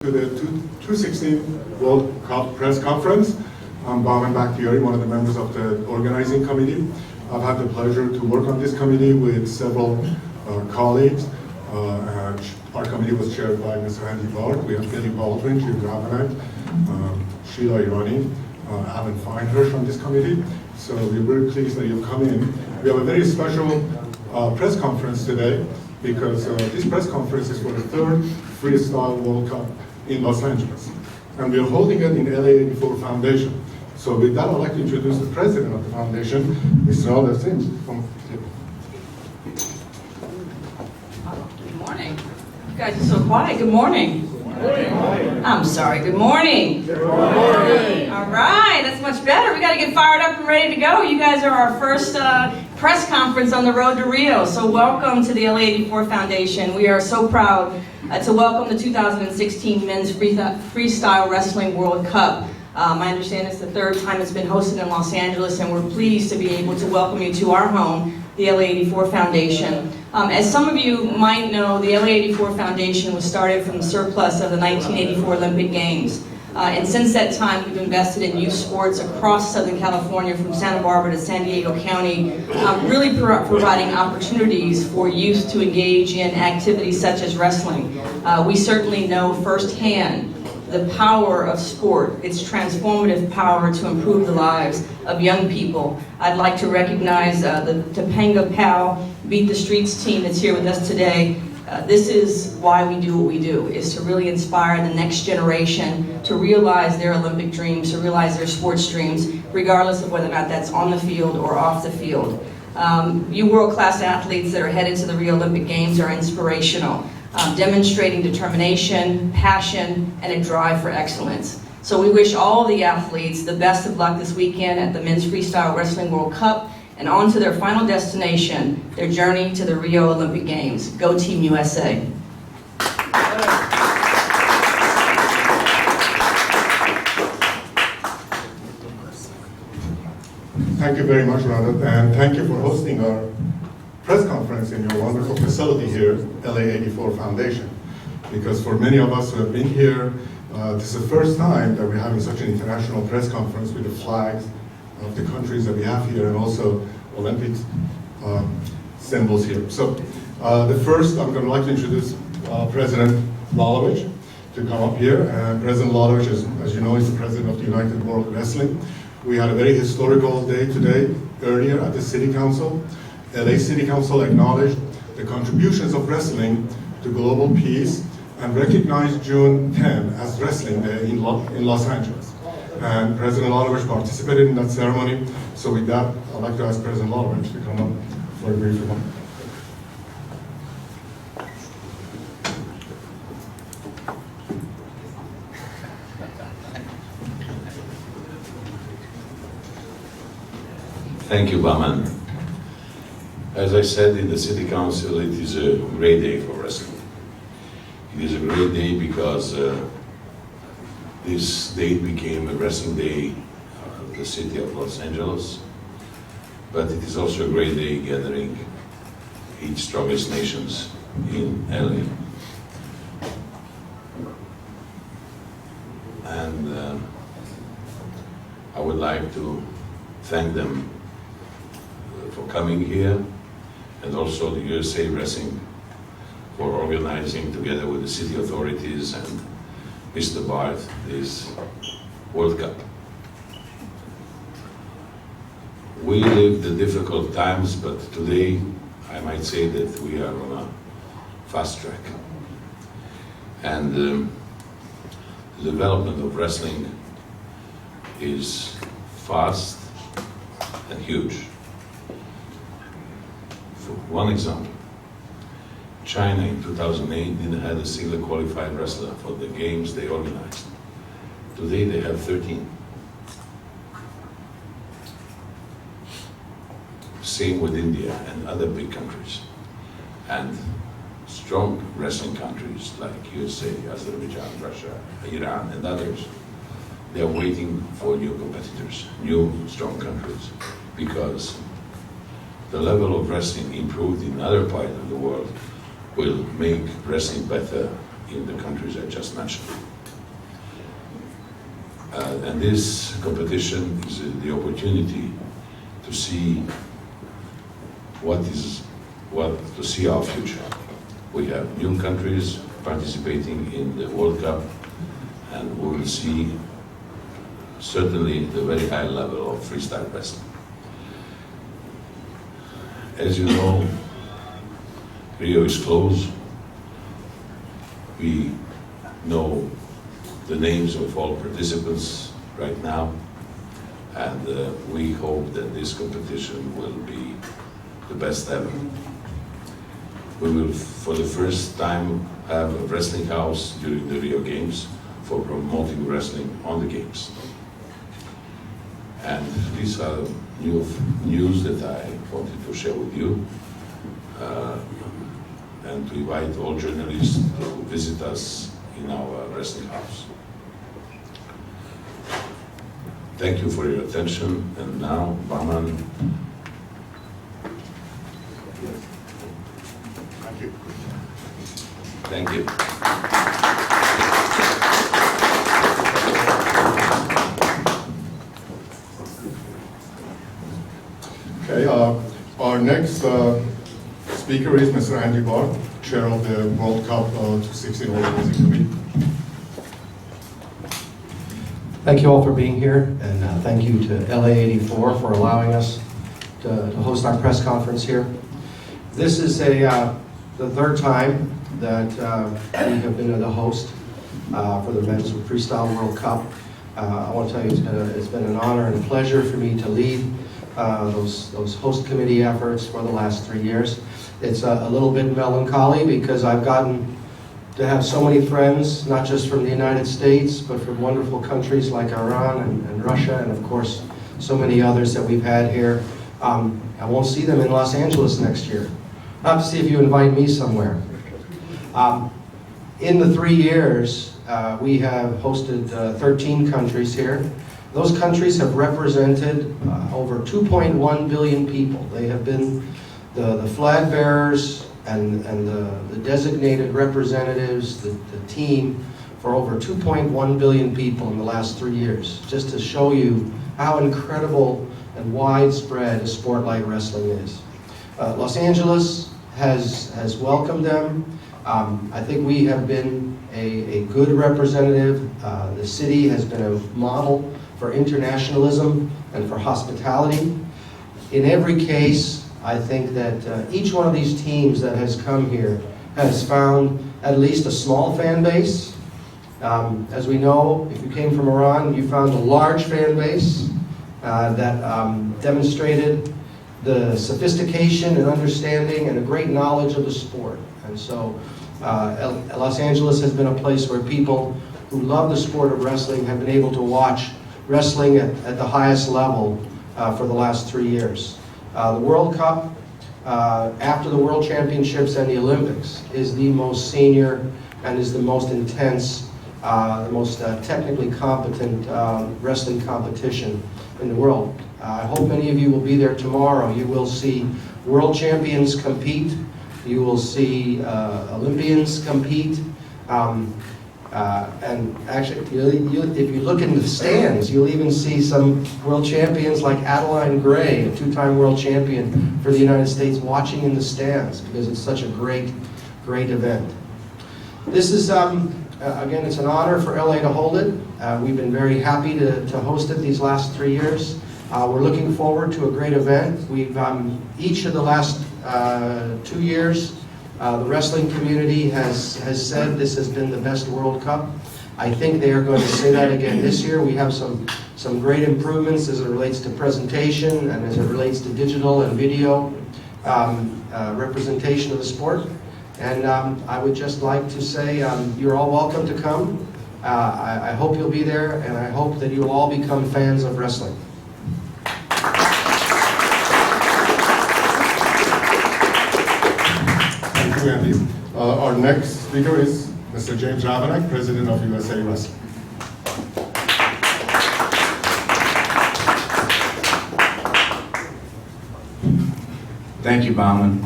To the 2016 World Cup press conference. I'm Barman Bakhtiari, one of the members of the organizing committee. I've had the pleasure to work on this committee with several colleagues. Our committee was chaired by Mr. Barth. We have Calif Ravannack, Sheila Irani, Alan Feinhersh on this committee. So we're very pleased that you've come in. We have a very special press conference today because this press conference is for the third Freestyle World Cup in Los Angeles. And we're holding it in LA84 Foundation. So with that, I'd like to introduce the president of the foundation, Mr. Alireza. Good morning. You guys are so quiet. Good morning. Good morning. I'm sorry. Good morning. Good morning. All right, that's much better. We got to get fired up and ready to go. You guys are our first press conference on the road to Rio. So welcome to the LA84 Foundation. We are so proud to welcome the 2016 Men's Freestyle Wrestling World Cup. I understand it's the third time it's been hosted in Los Angeles, and we're pleased to be able to welcome you to our home, the LA84 Foundation. As some of you might know, the LA84 Foundation was started from the surplus of the 1984 Olympic Games. And since that time, we've invested in youth sports across Southern California, from Santa Barbara to San Diego County, really providing opportunities for youth to engage in activities such as wrestling. We certainly know firsthand the power of sport, its transformative power to improve the lives of young people. I'd like to recognize the Topanga Pal Beat the Streets team that's here with us today. This is why we do what we do, is to really inspire the next generation to realize their Olympic dreams, to realize their sports dreams, regardless of whether or not that's on the field or off the field. You world-class athletes that are headed to the Rio Olympic Games are inspirational, demonstrating determination, passion, and a drive for excellence. So we wish all the athletes the best of luck this weekend at the Men's Freestyle Wrestling World Cup, and on to their final destination, their journey to the Rio Olympic Games. Go Team USA. Thank you very much, Nenad, and thank you for hosting our press conference in your wonderful facility here, LA84 Foundation. Because for many of us who have been here, this is the first time that we're having such an international press conference with the flags of the countries that we have here, and also Olympic symbols here. So the first, I'm going to like to introduce President Lalovic to come up here. And President Lalovic, as you know, is the president of the United World Wrestling. We had a very historical day today, earlier at the City Council. LA City Council acknowledged the contributions of wrestling to global peace and recognized June 10 as Wrestling Day in Los Angeles. And President Lalovic participated in that ceremony. So with that, I'd like to ask President Lalovic to come up for a brief remark. Thank you, Baman. As I said in the City Council, it is a great day for wrestling. It is a great day because this date became a wrestling day of the city of Los Angeles, but it is also a great day gathering each strongest nations in LA. And I would like to thank them for coming here, and also the USA Wrestling for organizing together with the city authorities and Mr. Barth this World Cup. We lived the difficult times, but today I might say that we are on a fast track. And the development of wrestling is fast and huge. For one example, China in 2008 didn't have a single qualified wrestler for the games they organized. Today they have 13. Same with India and other big countries. And strong wrestling countries like USA, Azerbaijan, Russia, Iran, and others, they are waiting for new competitors, new strong countries, because the level of wrestling improved in other parts of the world will make wrestling better in the countries I just mentioned. And this competition is the opportunity to see to see our future. We have new countries participating in the World Cup, and we will see certainly the very high level of freestyle wrestling. As you know, Rio is close. We know the names of all participants right now, and we hope that this competition will be the best ever. We will, for the first time, have a wrestling house during the Rio Games for promoting wrestling on the Games. And these are news that I wanted to share with you, and to invite all journalists to visit us in our wrestling house. Thank you for your attention, and now, Varner. Thank you. Thank you. Okay, our next speaker is Mr. Andy Barth, chair of the World Cup 260 Organizing Committee. Thank you all for being here, and thank you to LA84 for allowing us to host our press conference here. This is the third time that we have been the host for the Men's Freestyle World Cup. I want to tell you it's been an honor and a pleasure for me to lead those host committee efforts for the last 3 years. It's a little bit melancholy because I've gotten to have so many friends, not just from the United States, but from wonderful countries like Iran and Russia, and of course, so many others that we've had here. I won't see them in Los Angeles next year. I'll have to see if you invite me somewhere. In the 3 years, we have hosted 13 countries here. Those countries have represented over 2.1 billion people. They have been the flag bearers and the designated representatives, the team, for over 2.1 billion people in the last 3 years, just to show you how incredible and widespread a sport like wrestling is. Los Angeles has welcomed them. I think we have been a good representative. The city has been a model for internationalism and for hospitality. In every case, I think that each one of these teams that has come here has found at least a small fan base. As we know, if you came from Iran, you found a large fan base that demonstrated the sophistication and understanding and a great knowledge of the sport. And so Los Angeles has been a place where people who love the sport of wrestling have been able to watch wrestling at the highest level for the last 3 years. The World Cup, after the World Championships and the Olympics, is the most senior and is the most intense, the most technically competent wrestling competition in the world. I hope many of you will be there tomorrow. You will see world champions compete. You will see Olympians compete. And actually, if you look in the stands, you'll even see some world champions like Adeline, a two-time world champion for the United States, watching in the stands because it's such a great event. This is, again, it's an honor for LA to hold it. We've been very happy to host it these last 3 years. We're looking forward to a great event. We've, each of the last 2 years, the wrestling community has said this has been the best World Cup. I think they are going to say that again this year. We have some great improvements as it relates to presentation and as it relates to digital and video representation of the sport. And I would just like to say you're all welcome to come. I hope you'll be there, and I hope that you'll all become fans of wrestling. Thank you, Andy. Our next speaker is Mr. James Ravannack, President of USA Wrestling. Thank you, Bauman.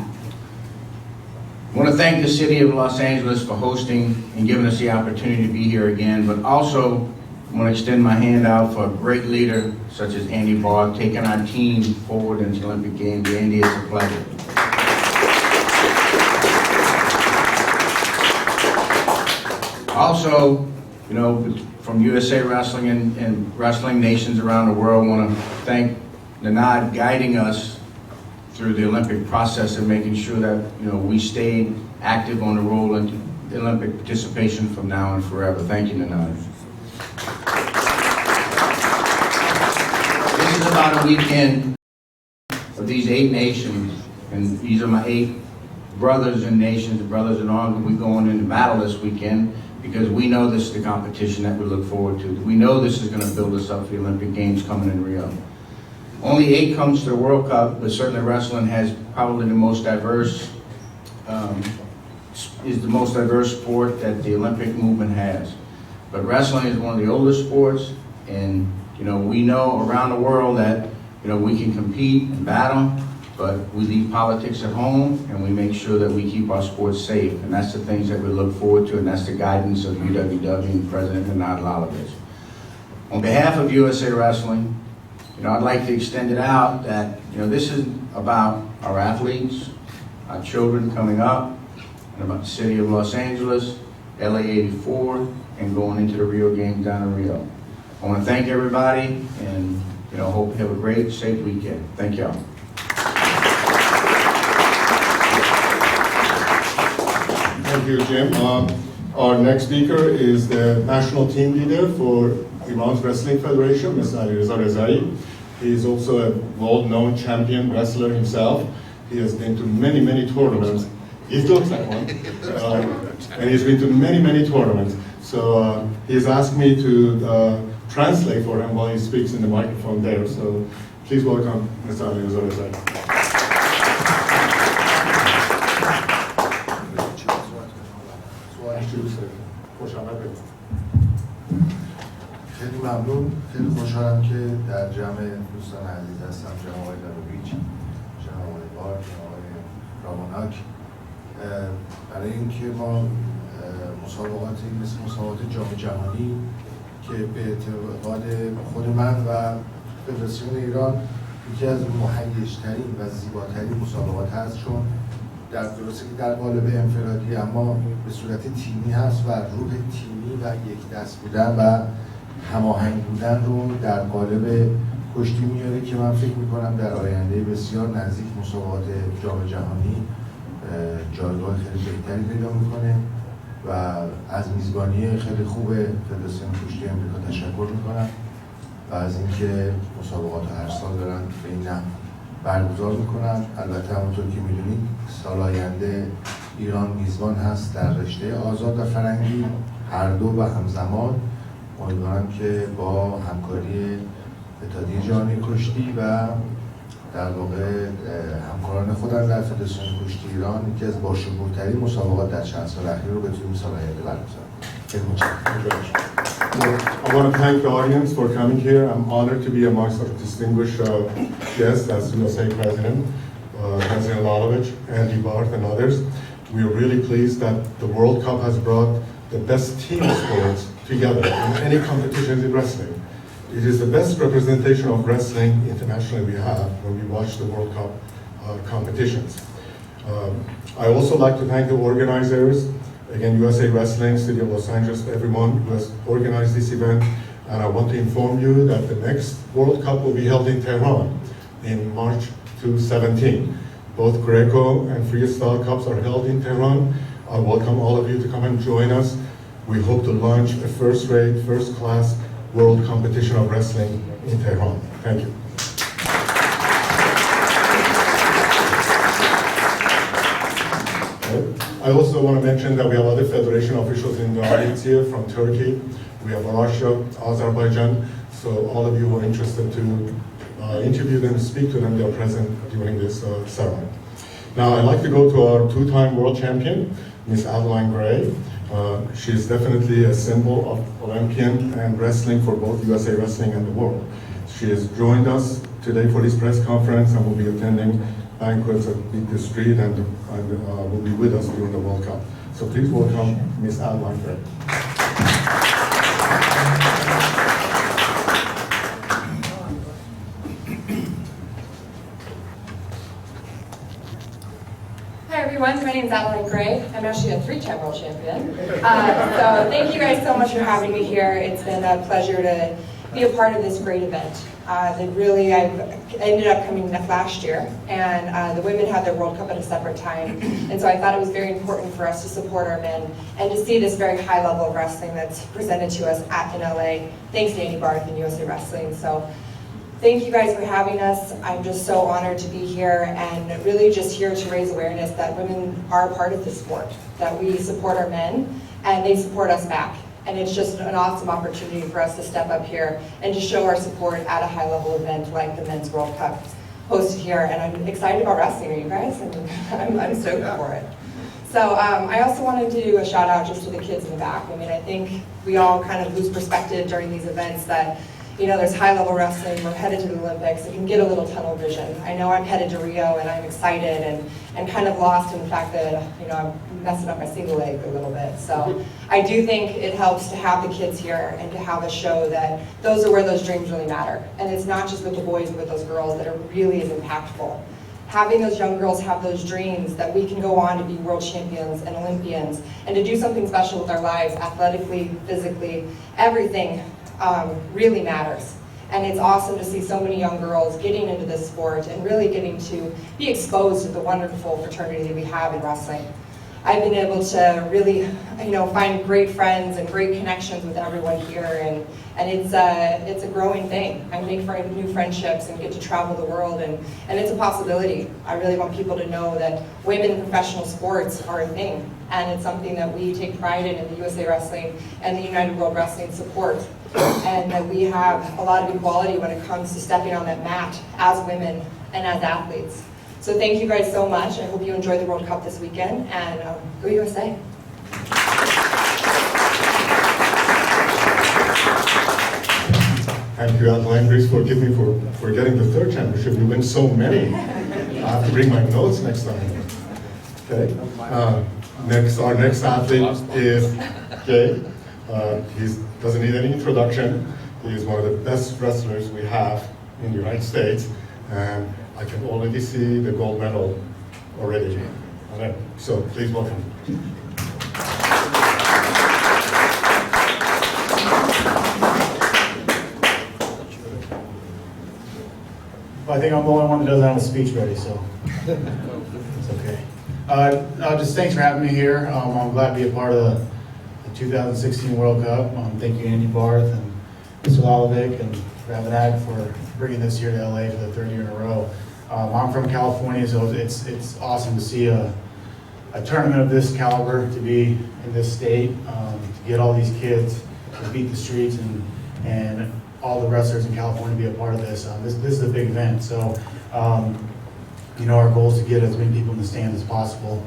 I want to thank the city of Los Angeles for hosting and giving us the opportunity to be here again, but also I want to extend my hand out for a great leader such as Andy Barth, taking our team forward into the Olympic Games. Andy, it's a pleasure. Also, you know, from USA Wrestling and wrestling nations around the world, I want to thank Nenad guiding us through the Olympic process and making sure that, you know, we stayed active on the road into Olympic participation from now and forever. Thank you, Nenad. This is about a weekend of these 8 nations, and these are my 8 brothers and nations, brothers in arms, and we're going into battle this weekend because we know this is the competition that we look forward to. We know this is going to build us up for the Olympic Games coming in Rio. Only 8 comes to the World Cup, but certainly wrestling has probably the most diverse, is the most diverse sport that the Olympic movement has. But wrestling is one of the oldest sports, and you know, we know around the world that, you know, we can compete and battle, but we leave politics at home and we make sure that we keep our sports safe. And that's the things that we look forward to, and that's the guidance of UWW and President Nenad Lalovic. On behalf of USA Wrestling, you know, I'd like to extend it out that, you know, this is about our athletes, our children coming up, and about the city of Los Angeles, LA 84, and going into the Rio Games down in Rio. I want to thank everybody, and you know, hope you have a great, safe weekend. Thank y'all. Thank you, Jim. Our next speaker is the national team leader for Iran's Wrestling Federation, Mr. Rezaei. He is also a world-known champion wrestler himself. He has been to many, many tournaments. He looks like one. And he's been to many, many tournaments. So he's asked me to translate for him while he speaks in the microphone there. So please welcome Mr. Alireza. خیلی ممنون، خیلی خوشحالم که در جمع دوستان عزیز هستم، جناب آقای لالوویچ، جناب آقای بارت، جناب آقای راواناک، برای اینکه ما مسابقاتی مثل مسابقات جام جهانی که به اعتقاد خود من و فدراسیون ایران یکی از مهیج‌ترین و زیباترین مسابقات هست، چون درسته که در قالب انفرادی اما به صورت تیمی هست و روح تیمی و یک دست بودن و هماهنگ بودن رو در قالب کشتی میاره که من فکر میکنم در آینده بسیار نزدیک مسابقات جام جهانی جایگاه خیلی بهتری پیدا میکنه و از میزبانی خیلی خوب فدراسیون کشتی آمریکا تشکر میکنم و از اینکه مسابقات هر سال دارن به این نحو برگزار میکنن. البته همونطور که میدونید سال آینده ایران میزبان هست در رشته آزاد و فرنگی، هر دو و همزمان. امیدوارم که با همکاری اتحادیه جهانی کشتی و در واقع همکاران خودم در فدراسیون کشتی ایران یکی از باشکوه‌ترین مسابقات در چند سال اخیر رو بتونیم سال آینده برگزار کنیم. I want to thank the audience for coming here. I'm honored to be amongst our distinguished guests as USA President, President Lalovic, Andy Barth, and others. We are really pleased that the World Cup has brought the best team sports together in any competitions in wrestling. It is the best representation of wrestling internationally we have when we watch the World Cup competitions. I also like to thank the organizers, again USA Wrestling, City of Los Angeles, everyone who has organized this event. And I want to inform you that the next World Cup will be held in Tehran in March 2017. Both Greco and Freestyle Cups are held in Tehran. I welcome all of you to come and join us. We hope to launch a first-rate, first-class world competition of wrestling in Tehran. Thank you. I also want to mention that we have other federation officials in the audience here from Turkey. We have Russia, Azerbaijan. So all of you who are interested to interview them, speak to them, they are present during this ceremony. Now I'd like to go to our two-time world champion, Miss Adeline Gray. She is definitely a symbol of Olympian and wrestling for both USA Wrestling and the world. She has joined us today for this press conference and will be attending banquets at the street and will be with us during the World Cup. So please welcome Miss Adeline Gray. name's Adeline Gray. I'm actually a 3-time world champion. So thank you guys so much for having me here. It's been a pleasure to be a part of this great event. I've ended up coming last year, and the women had their World Cup at a separate time, and so I thought it was very important for us to support our men and to see this very high level of wrestling that's presented to us in LA, thanks to Andy Barth and USA Wrestling. So thank you guys for having us. I'm just so honored to be here, and really just here to raise awareness that women are a part of this sport, that we support our men, and they support us back. And it's just an awesome opportunity for us to step up here and to show our support at a high-level event like the Men's World Cup hosted here. And I'm excited about wrestling, are you guys? I'm stoked for it. So I also wanted to do a shout out just to the kids in the back. I mean, I think we all kind of lose perspective during these events that, you know, there's high-level wrestling, we're headed to the Olympics, it can get a little tunnel vision. I know I'm headed to Rio and I'm excited and kind of lost in the fact that, you know, I'm messing up my single leg a little bit. So I do think it helps to have the kids here and to have a show that those are where those dreams really matter. And it's not just with the boys, but with those girls that are really as impactful. Having those young girls have those dreams that we can go on to be world champions and Olympians and to do something special with our lives, athletically, physically, everything really matters. And it's awesome to see so many young girls getting into this sport and really getting to be exposed to the wonderful fraternity that we have in wrestling. I've been able to really, you know, find great friends and great connections with everyone here, and it's a growing thing. I make new friendships and get to travel the world, and it's a possibility. I really want people to know that women in professional sports are a thing, and it's something that we take pride in the USA Wrestling and the United World Wrestling support, and that we have a lot of equality when it comes to stepping on that mat as women and as athletes. So thank you guys so much. I hope you enjoy the World Cup this weekend, and go USA. Thank you, Adeline. Please forgive me for getting the 3rd championship. You win so many. I have to bring my notes next time. Okay. Our next athlete is Jay. He doesn't need any introduction. He is one of the best wrestlers we have in the United States, and I can already see the gold medal already. So please welcome. I think I'm the only one that doesn't have a speech ready, so it's okay. Just thanks for having me here. I'm glad to be a part of the 2016 World Cup. Thank you, Andy Barth and Mr. Lalovic and Ravannack for bringing this here to LA for the 3rd year in a row. I'm from California, so it's awesome to see a tournament of this caliber to be in this state, to get all these kids to beat the streets and all the wrestlers in California to be a part of this. This is a big event, so you know, our goal is to get as many people in the stand as possible.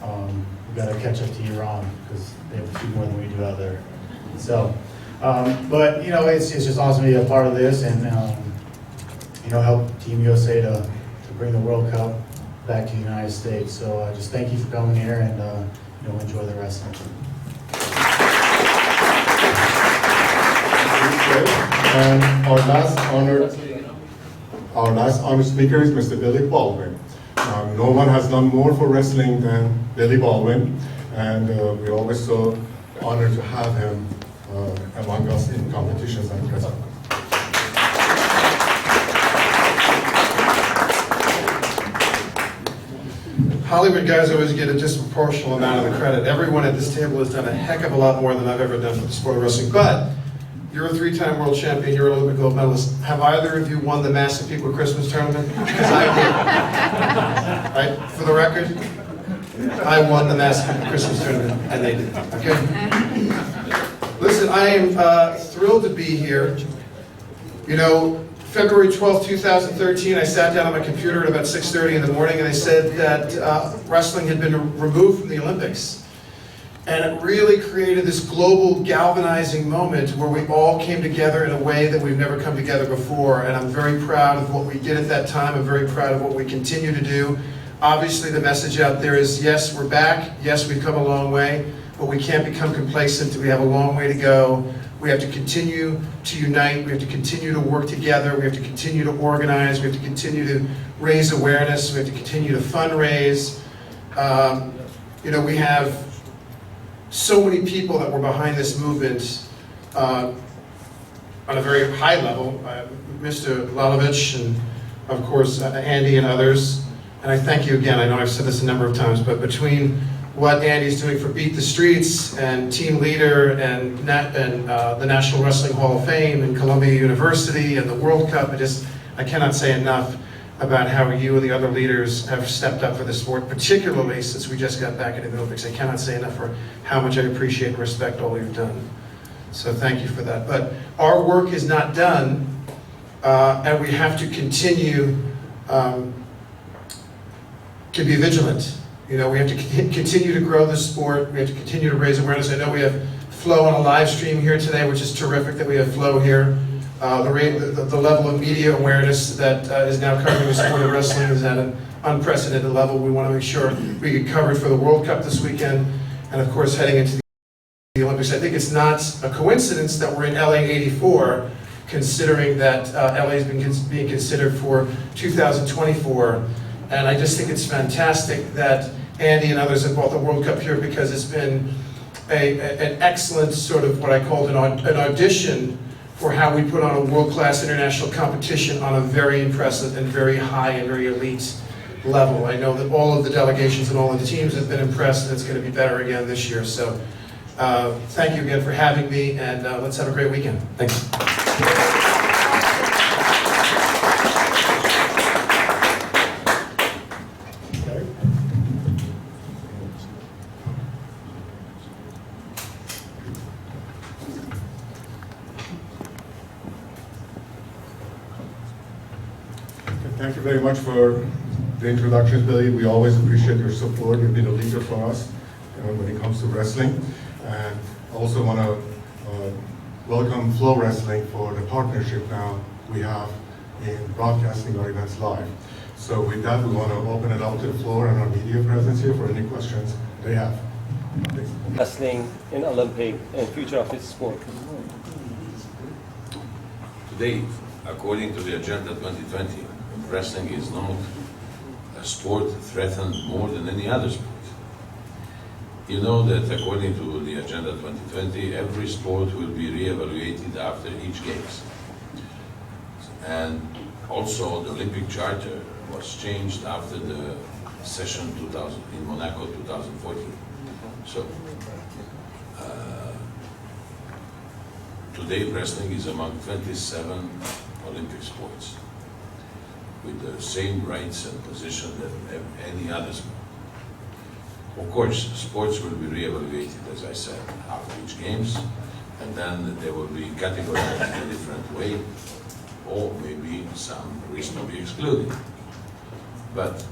We've got to catch up to Iran because they have a few more than we do out there. So, but you know, it's just awesome to be a part of this and you know, help Team USA to bring the World Cup back to the United States. So just thank you for coming here, and you know, enjoy the wrestling. And our last honored speaker is Mr. Billy Baldwin. No one has done more for wrestling than Billy Baldwin, and we're always so honored to have him among us in competitions and press conferences. Hollywood guys always get a disproportional amount of the credit. Everyone at this table has done a heck of a lot more than I've ever done for the sport of wrestling. But you're a 3-time world champion, you're an Olympic gold medalist. Have either of you won the Massive People Christmas tournament? Because I did. Right? For the record, I won the Massive People Christmas tournament, and they did. Okay? Listen, I am thrilled to be here. You know, February 12, 2013, I sat down on my computer at about 6:30 in the morning, and they said that wrestling had been removed from the Olympics. And it really created this global galvanizing moment where we all came together in a way that we've never come together before. And I'm very proud of what we did at that time. I'm very proud of what we continue to do. Obviously, the message out there is, yes, we're back. Yes, we've come a long way, but we can't become complacent. We have a long way to go. We have to continue to unite. We have to continue to work together. We have to continue to organize. We have to continue to raise awareness. We have to continue to fundraise. You know, we have so many people that were behind this movement on a very high level. Mr. Lalovic and, of course, Andy and others. And I thank you again. I know I've said this a number of times, but between what Andy's doing for Beat the Streets and team leader and the National Wrestling Hall of Fame and Columbia University and the World Cup, I cannot say enough about how you and the other leaders have stepped up for the sport, particularly since we just got back into the Olympics. I cannot say enough for how much I appreciate and respect all you've done. So thank you for that. But our work is not done, and we have to continue to be vigilant. You know, we have to continue to grow the sport. We have to continue to raise awareness. I know we have Flo on a live stream here today, which is terrific that we have Flo here. The level of media awareness that is now covering the sport of wrestling is at an unprecedented level. We want to make sure we get covered for the World Cup this weekend, and of course heading into the Olympics. I think it's not a coincidence that we're in LA '84, considering that LA has been being considered for 2024. And I just think it's fantastic that Andy and others have brought the World Cup here, because it's been an excellent sort of what I called an audition for how we put on a world-class international competition on a very impressive and very high and very elite level. I know that all of the delegations and all of the teams have been impressed, and it's going to be better again this year. So thank you again for having me, and let's have a great weekend. Thanks. Thank you very much for the introductions, Billy. We always appreciate your support. You've been a leader for us when it comes to wrestling. And I also want to welcome Flow Wrestling for the partnership now we have in broadcasting our events live. So with that, we want to open it up to the floor and our media presence here for any questions they have. Please. Wrestling in Olympic and future of its sport. Today, according to the Agenda 2020, wrestling is not a sport threatened more than any other sport. You know that according to the Agenda 2020, every sport will be re-evaluated after each Games. And also the Olympic Charter was changed after the session 2000 in Monaco 2014. So today wrestling is among 27 Olympic sports, with the same rights and position that any other sport. Of course, sports will be re-evaluated, as I said, after each Games, and then they will be categorized in a different way, or maybe some reasonably excluded. But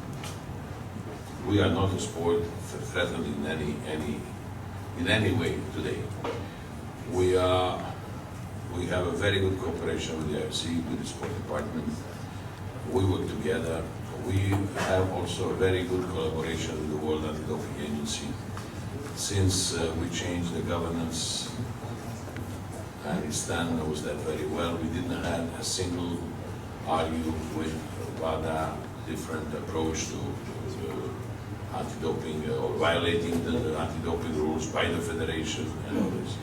we are not a sport threatened in any way today. We have a very good cooperation with the IFC, with the sport department. We work together. We have also a very good collaboration with the World Anti-Doping Agency. Since we changed the governance, and Stan knows that very well, we didn't have a single argue with WADA different approach to anti-doping or violating the anti-doping rules by the federation and others.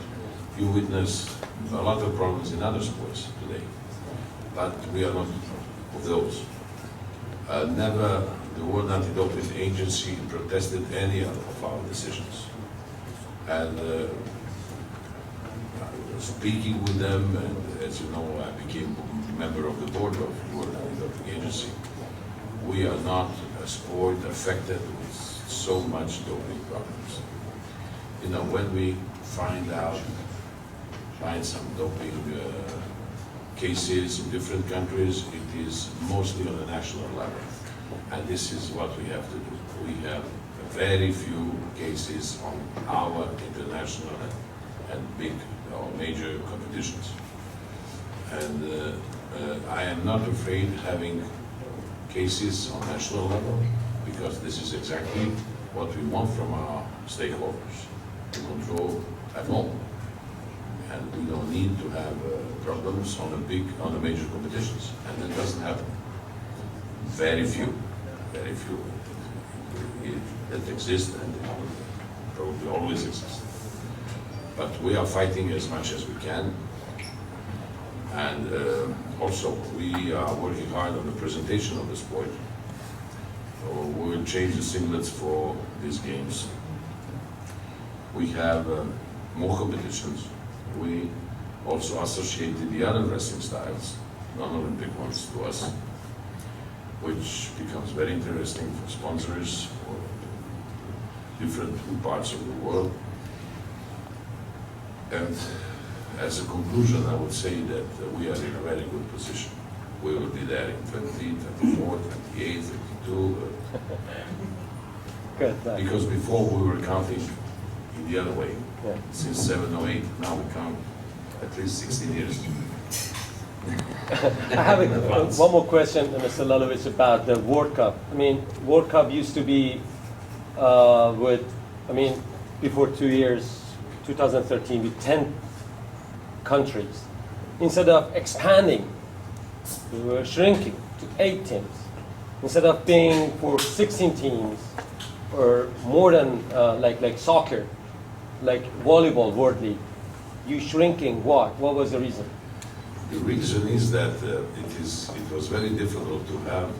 You witness a lot of problems in other sports today, but we are not of those. Never the World Anti-Doping Agency protested any of our decisions. And speaking with them, and as you know, I became a member of the board of the World Anti-Doping Agency. We are not a sport affected with so much doping problems. You know, when we find some doping cases in different countries, it is mostly on a national level. And this is what we have to do. We have very few cases on our international and big or major competitions. And I am not afraid having cases on national level, because this is exactly what we want from our stakeholders, to control at home. And we don't need to have problems on the major competitions, and that doesn't happen. Very few. that exists and it will probably always exist. But we are fighting as much as we can. And also, we are working hard on the presentation of the sport. So we will change the singlets for these games. We have more competitions. We also associated the other wrestling styles, non-Olympic ones, to us, which becomes very interesting for sponsors for different parts of the world. And as a conclusion, I would say that we are in a very good position. We will be there in 20, 24, 28, 32. Good. Because before we were counting in the other way. Yeah. Since 7 or 8, now we count at least 16 years. I have one more question, Mr. Lalovic, about the World Cup. I mean, World Cup used to be before 2 years, 2013, with 10 countries. Instead of expanding, we were shrinking to 8 teams. Instead of being for 16 teams, or more than like soccer, like volleyball, World League, you shrinking. What was the reason? The reason is that it was very difficult to have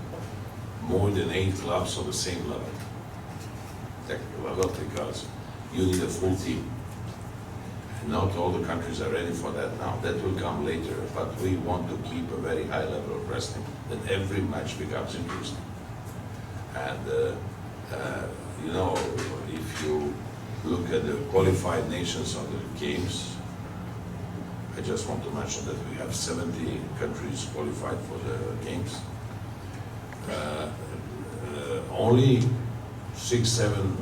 more than 8 clubs on the same level, technical level, because you need a full team. And not all the countries are ready for that now. That will come later, but we want to keep a very high level of wrestling, that every match becomes interesting. And if you look at the qualified nations on the games, I just want to mention that we have 70 countries qualified for the games. Only 6, 7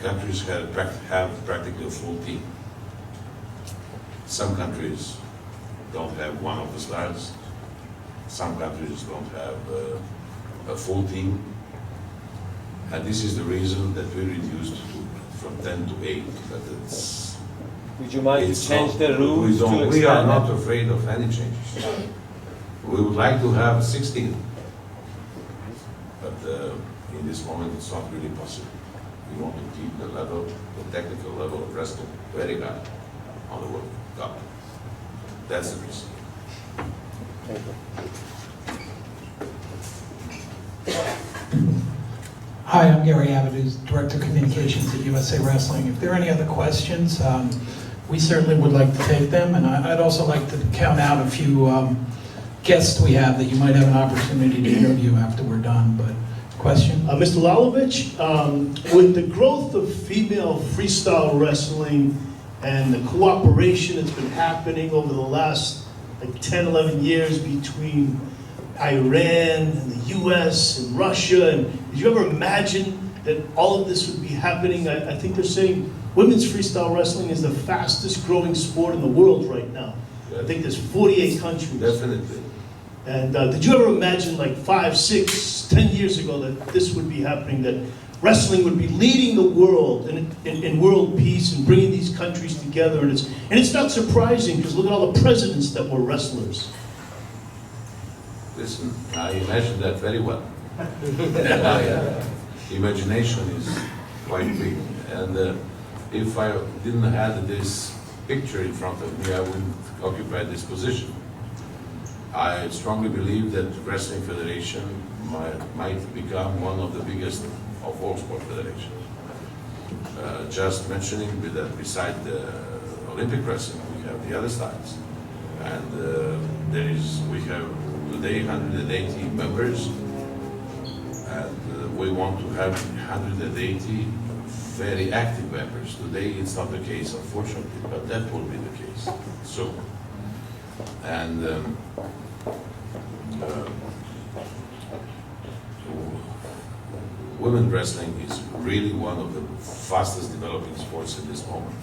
countries have practically a full team. Some countries don't have one of the styles. Some countries don't have a full team. And this is the reason that we reduced from 10 to 8. But it's Would you mind to It's change not- the rules to expand We are it? not afraid of any changes. We would like to have 16, but in this moment it's not really possible. We want to keep the level, the technical level of wrestling very high on the World Cup. That's the reason. Thank you. Hi, I'm Gary Avidu, Director of Communications at USA Wrestling. If there are any other questions, we certainly would like to take them, and I'd also like to count out a few guests we have that you might have an opportunity to interview after we're done. But question? Mr. Lalovic, with the growth of female freestyle wrestling and the cooperation that's been happening over the last 10, 11 years between Iran and the US and Russia, and did you ever imagine that all of this would be happening? I think they're saying women's freestyle wrestling is the fastest growing sport in the world right now. I think there's 48 countries. Definitely. And did you ever imagine like 5, 6, 10 years ago that this would be happening, that wrestling would be leading the world in world peace and bringing these countries together? And it's not surprising, because look at all the presidents that were wrestlers. Listen, I imagine that very well. And my imagination is quite big. And if I didn't have this picture in front of me, I wouldn't occupy this position. I strongly believe that Wrestling Federation might become one of the biggest of all sport federations. Just mentioning that beside the Olympic wrestling, we have the other styles. And we have today 180 members, and we want to have 180 very active members. Today it's not the case, unfortunately, but that will be the case soon. And women wrestling is really one of the fastest developing sports in this moment.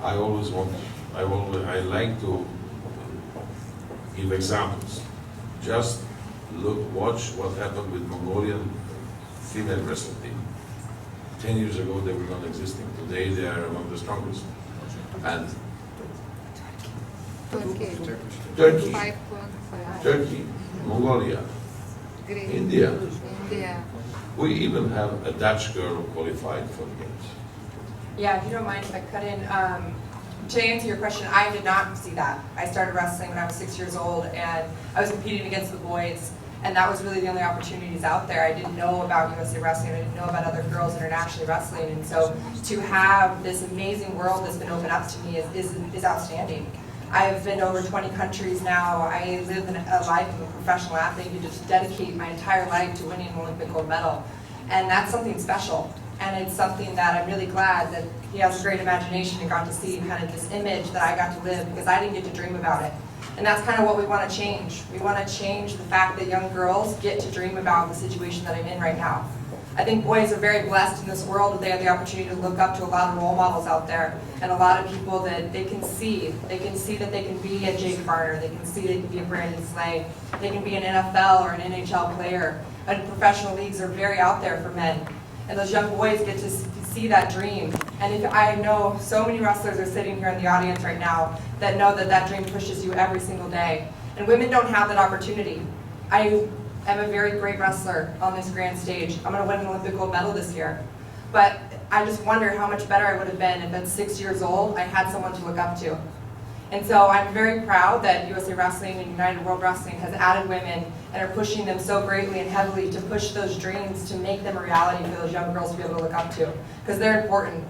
I like to give examples. Just watch what happened with Mongolian female wrestling team. 10 years ago they were not existing. Today they are among the strongest. And Turkey, Mongolia, Great. India, We even have a Dutch girl qualified for the games. Yeah, if you don't mind if I cut in, to answer your question, I did not see that. I started wrestling when I was 6 years old, and I was competing against the boys, and that was really the only opportunities out there. I didn't know about USA Wrestling, I didn't know about other girls internationally wrestling, and so to have this amazing world that's been opened up to me is outstanding. I've been to over 20 countries now. I live a life of a professional athlete who just dedicate my entire life to winning an Olympic gold medal, and that's something special. And it's something that I'm really glad that he has a great imagination and got to see kind of this image that I got to live, because I didn't get to dream about it. And that's kind of what we want to change. We want to change the fact that young girls get to dream about the situation that I'm in right now. I think boys are very blessed in this world that they have the opportunity to look up to a lot of role models out there, and a lot of people that they can see. They can see that they can be a Jake Varner, they can see they can be a Brandon Slay, they can be an NFL or an NHL player. And professional leagues are very out there for men. And those young boys get to see that dream. And if I know so many wrestlers are sitting here in the audience right now that know that that dream pushes you every single day. And women don't have that opportunity. I am a very great wrestler on this grand stage. I'm going to win an Olympic gold medal this year. But I just wonder how much better I would have been if at 6 years old I had someone to look up to. And so I'm very proud that USA Wrestling and United World Wrestling has added women and are pushing them so greatly and heavily to push those dreams, to make them a reality for those young girls to be able to look up to. Because they're important.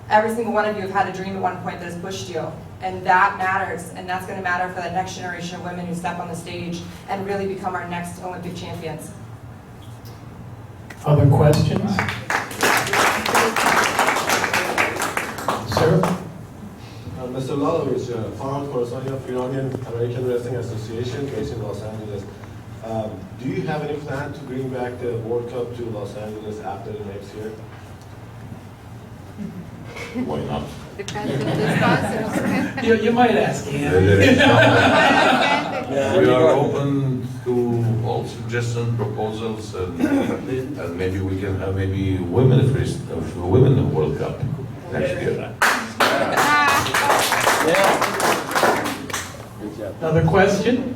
Every single one of you have had a dream at one point that has pushed you. And that matters. And that's going to matter for that next generation of women who step on the stage and really become our next Olympic champions. Other questions? Sir? Mr. Lalovic, former correspondent of Iranian American Wrestling Association based in Los Angeles. Do you have any plan to bring back the World Cup to Los Angeles after the next year? Why not? You might ask him. We are open to all suggestions, proposals, and maybe we can have women in the World Cup next year. Another question?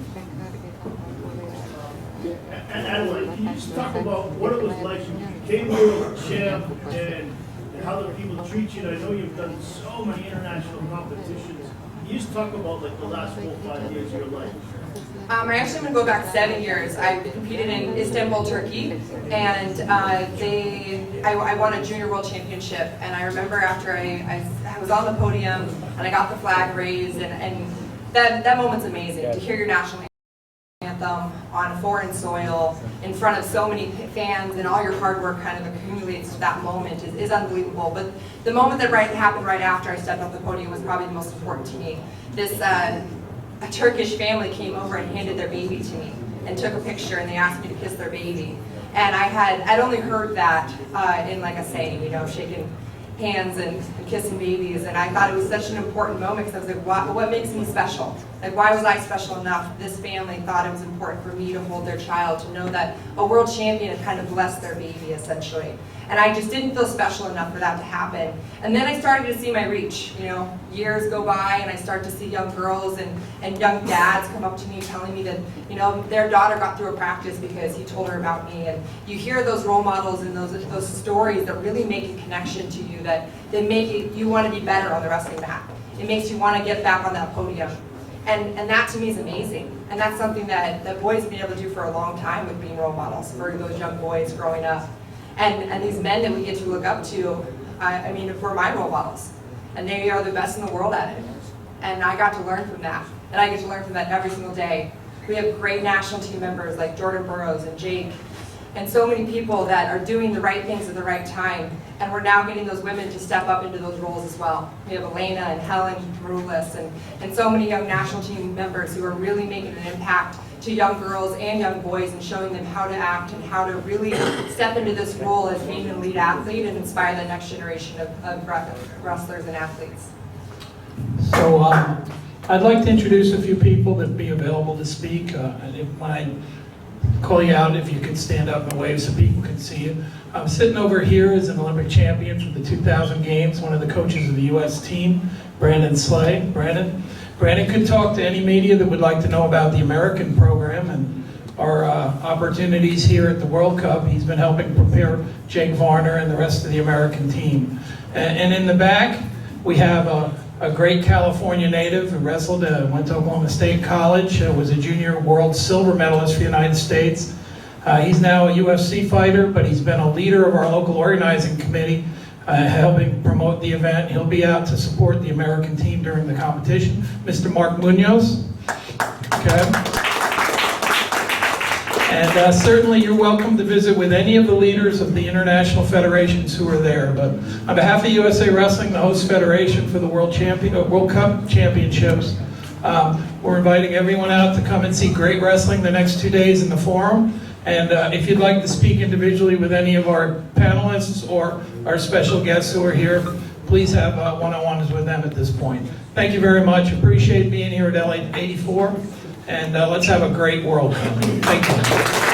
And Adeline, can you just talk about what it was like when you became world champ and how the people treat you? And I know you've done so many international competitions. Can you just talk about like the last 4 or 5 years of your life? I actually am going to go back 7 years. I competed in Istanbul, Turkey, and I won a junior world championship. And I remember after I was on the podium and I got the flag raised, and that moment's amazing. To hear your national anthem on foreign soil in front of so many fans, and all your hard work kind of accumulates to that moment is unbelievable. But the moment that happened right after I stepped off the podium was probably the most important to me. A Turkish family came over and handed their baby to me and took a picture, and they asked me to kiss their baby. And I'd only heard that in like a saying, shaking hands and kissing babies, and I thought it was such an important moment, because I was like, what makes me special? Like, why was I special enough? This family thought it was important for me to hold their child, to know that a world champion had kind of blessed their baby, essentially. And I just didn't feel special enough for that to happen. And then I started to see my reach. Years go by, and I start to see young girls and young dads come up to me telling me that, their daughter got through a practice because he told her about me. And you hear those role models and those stories that really make a connection to you, that make you want to be better on the wrestling mat. It makes you want to get back on that podium. And that to me is amazing. And that's something that boys have been able to do for a long time, with being role models for those young boys growing up. And these men that we get to look up to, were my role models. And they are the best in the world at it. And I got to learn from that. And I get to learn from that every single day. We have great national team members like Jordan Burroughs and Jake, and so many people that are doing the right things at the right time. And we're now getting those women to step up into those roles as well. We have Elena and Helen Maroulis and so many young national team members who are really making an impact to young girls and young boys, and showing them how to act and how to really step into this role as being an elite athlete and inspire the next generation of wrestlers and athletes. So I'd like to introduce a few people that be available to speak. When I call you out, if you could stand up and wave so people can see you. Sitting over here is an Olympic champion for the 2000 Games, one of the coaches of the U.S. team, Brandon Slay. Brandon could talk to any media that would like to know about the American program, and our opportunities here at the World Cup. He's been helping prepare Jake Varner and the rest of the American team. And in the back, we have a great California native who wrestled, went to Oklahoma State College, was a junior world silver medalist for the United States. He's now a UFC fighter, but he's been a leader of our local organizing committee, helping promote the event. He'll be out to support the American team during the competition. Mr. Mark Munoz. Okay. And certainly you're welcome to visit with any of the leaders of the international federations who are there. But on behalf of USA Wrestling, the host federation for the World Cup Championships, we're inviting everyone out to come and see great wrestling the next 2 days in the forum. And if you'd like to speak individually with any of our panelists or our special guests who are here, please have one-on-ones with them at this point. Thank you very much. Appreciate being here at LA 84. And let's have a great World Cup. Thank you.